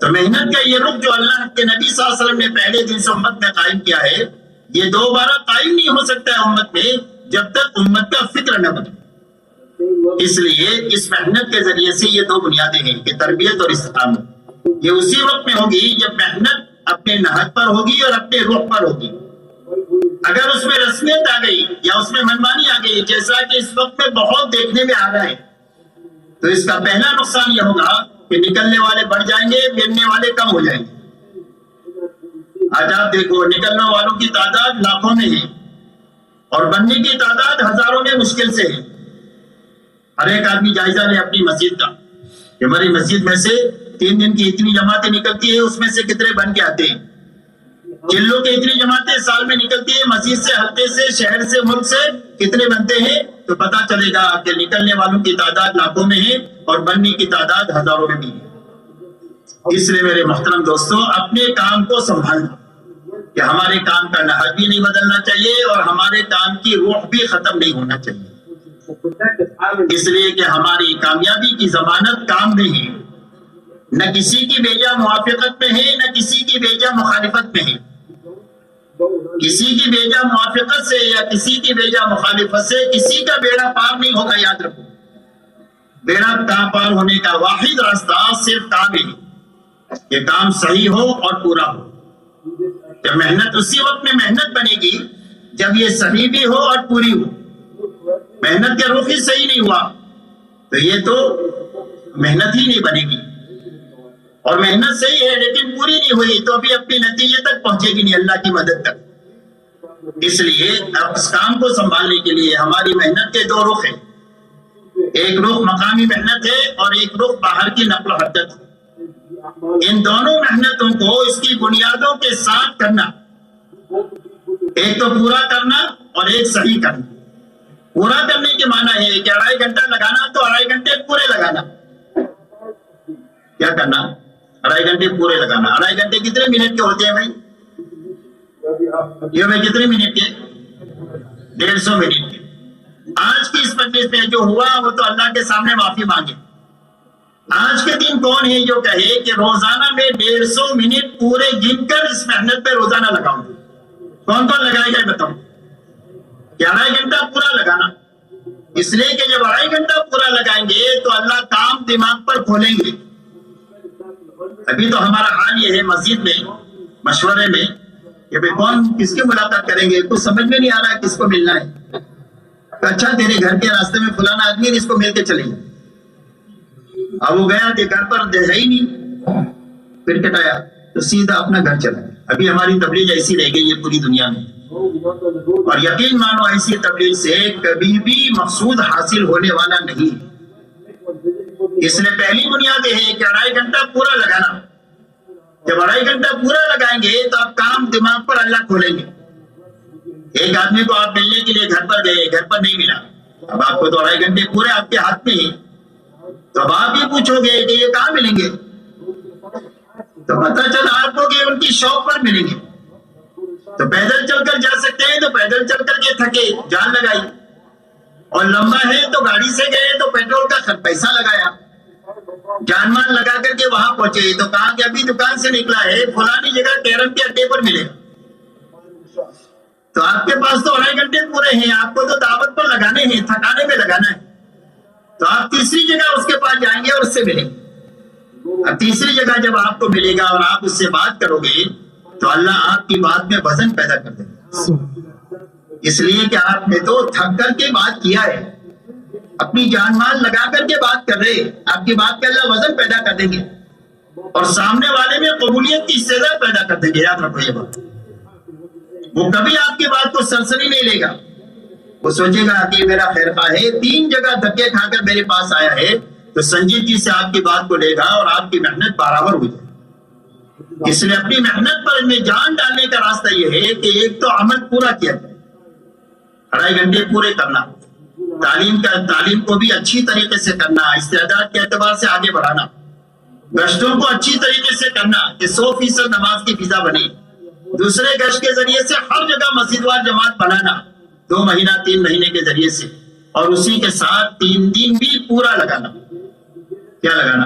تو محنت کا یہ رخ جو اللہ کے نبی صلی اللہ علیہ وسلم نے پہلے دن سے امت میں قائم کیا ہے، یہ دوبارہ قائم نہیں ہو سکتا ہے امت میں جب تک امت کا فکر نہ بنے۔ اس لیے اس محنت کے ذریعے سے یہ دو بنیادیں ہیں کہ تربیت اور استقامت، یہ اسی وقت میں ہوگی جب محنت اپنے نہج پر ہوگی اور اپنے روح پر ہوگی۔ اگر اس میں رسمیت آ گئی یا اس میں منمانی آ گئی، جیسا کہ اس وقت میں بہت دیکھنے میں آ رہا ہے، تو اس کا پہلا نقصان یہ ہوگا کہ نکلنے والے بڑھ جائیں گے، بننے والے کم ہو جائیں گے۔ آج آپ دیکھو نکلنے والوں کی تعداد لاکھوں میں ہے اور بننے کی تعداد ہزاروں میں مشکل سے ہے۔ ہر ایک آدمی جائزہ لے اپنی مسجد کا کہ ہماری مسجد میں سے 3 دن کی اتنی جماعتیں نکلتی ہے، اس میں سے کتنے بن کے آتے ہیں۔ چلوں کی اتنی جماعتیں سال میں نکلتی ہے، مسجد سے، حلقے سے، شہر سے، ملک سے کتنے بنتے ہیں، تو پتا چلے گا کہ نکلنے والوں کی تعداد لاکھوں میں ہے اور بننے کی تعداد ہزاروں میں بھی ہے۔ اس لیے میرے محترم دوستو، اپنے کام کو سنبھالنا کہ ہمارے کام کا نہج بھی نہیں بدلنا چاہیے اور ہمارے کام کی روح بھی ختم نہیں ہونا چاہیے، اس لیے کہ ہماری کامیابی کی ضمانت کام میں ہے، نہ کسی کی بیجا موافقت میں ہے، نہ کسی کی بیجا مخالفت میں ہے۔ کسی کی بیجا موافقت سے یا کسی کی بیجا مخالفت سے کسی کا بیڑا پار نہیں ہوگا۔ یاد رکھو، بیڑا پار ہونے کا واحد راستہ صرف کام ہے کہ کام صحیح ہو اور پورا ہو۔ جب محنت، اسی وقت میں محنت بنے گی جب یہ صحیح بھی ہو اور پوری ہو۔ محنت کا رخ ہی صحیح نہیں ہوا تو یہ تو محنت ہی نہیں بنے گی، اور محنت صحیح ہے لیکن پوری نہیں ہوئی تو ابھی اپنے نتیجے تک پہنچے گی نہیں، اللہ کی مدد تک۔ اس لیے اب اس کام کو سنبھالنے کے لیے ہماری محنت کے 2 رخ ہیں، ایک رخ مقامی محنت ہے اور ایک رخ باہر کی نقل و حرکت ہے۔ ان دونوں محنتوں کو اس کی بنیادوں کے ساتھ کرنا، ایک تو پورا کرنا اور ایک صحیح کرنا۔ پورا کرنے کے معنی ہے کہ 2.5 گھنٹہ لگانا تو 2.5 گھنٹے پورے لگانا۔ کیا کرنا؟ 2.5 گھنٹے پورے لگانا۔ 2.5 گھنٹے کتنے منٹ کے ہوتے ہیں بھائی؟ یہ میں کتنے منٹ کے؟ 150 منٹ کے۔ آج کی اس مجلس میں جو ہوا وہ تو اللہ کے سامنے معافی مانگے۔ آج کے دن کون ہے جو کہے کہ روزانہ میں 150 منٹ پورے گن کر اس محنت پہ روزانہ لگاؤں؟ کون کون لگائے گا بتاؤں؟ کہ 2.5 گھنٹہ پورا لگانا، اس لیے کہ جب 2.5 گھنٹہ پورا لگائیں گے تو اللہ کام دماغ پر کھولیں گے۔ ابھی تو ہمارا حال یہ ہے مسجد میں مشورے میں کہ بھئی کون کس کی ملاقات کریں گے، کچھ سمجھ میں نہیں آ رہا ہے کس کو ملنا ہے۔ اچھا تیرے گھر کے راستے میں فلانا آدمی ہے، اس کو مل کے چلیں گے۔ اب وہ گیا کہ گھر پر ہے ہی نہیں، پھر کٹایا تو سیدھا اپنا گھر چلا گیا۔ ابھی ہماری تبلیغ ایسی رہ گئی ہے پوری دنیا میں، اور یقین مانو ایسی تبلیغ سے کبھی بھی مقصود حاصل ہونے والا نہیں۔ اس لیے پہلی بنیاد یہ ہے کہ 2.5 گھنٹہ پورا لگانا۔ جب 2.5 گھنٹہ پورا لگائیں گے تو آپ کام دماغ پر اللہ کھولیں گے۔ ایک آدمی کو آپ ملنے کے لیے گھر پر گئے، گھر پر نہیں ملا، اب آپ کو تو 2.5 گھنٹے پورے آپ کے ہاتھ میں ہیں، تو اب آپ یہ پوچھو گے کہ یہ کہاں ملیں گے، تو پتہ چلا آپ کو کہ ان کی شاپ پر ملیں گے۔ تو پیدل چل کر جا سکتے ہیں تو پیدل چل کر کے تھکے، جان لگائی، اور لمبا ہے تو گاڑی سے گئے تو پیٹرول کا پیسہ لگایا، جان مان لگا کر کے وہاں پہنچے تو کہا کہ ابھی دکان سے نکلا ہے فلانی جگہ کیرم کے اڈے پر ملے گا۔ تو آپ کے پاس تو 2.5 گھنٹے پورے ہیں، آپ کو تو دعوت پر لگانے ہیں، تھکانے میں لگانا ہے، تو آپ تیسری جگہ اس کے پاس جائیں گے اور اس سے ملیں گے۔ اب تیسری جگہ جب آپ کو ملے گا اور آپ اس سے بات کرو گے تو اللہ آپ کی بات میں وزن پیدا کر دے گا، اس لیے کہ آپ نے تو تھک کر کے بات کیا ہے، اپنی جان مال لگا کر کے بات کر رہے، آپ کی بات کا اللہ وزن پیدا کر دیں گے اور سامنے والے میں قبولیت کی استعداد پیدا کر دیں گے۔ یاد رکھو یہ بات، وہ کبھی آپ کی بات کو سرسری نہیں لے گا، وہ سوچے گا کہ میرا خیر خواہ ہے، 3 جگہ دھکے کھا کر میرے پاس آیا ہے، تو سنجیدگی سے آپ کی بات کو لے گا اور آپ کی محنت برابر ہو جائے۔ اس لیے اپنی محنت پر میں جان ڈالنے کا راستہ یہ ہے کہ ایک تو عمل پورا کیا جائے، 2.5 گھنٹے پورے کرنا، تعلیم کو بھی اچھی طریقے سے کرنا، استعداد کے اعتبار سے آگے بڑھانا، گشتوں کو اچھی طریقے سے کرنا کہ 100% نماز کی فضا بنے، دوسرے گشت کے ذریعے سے ہر جگہ مسجد وار جماعت بنانا 2 مہینہ 3 مہینے کے ذریعے سے، اور اسی کے ساتھ 3 دن بھی پورا لگانا۔ کیا لگانا؟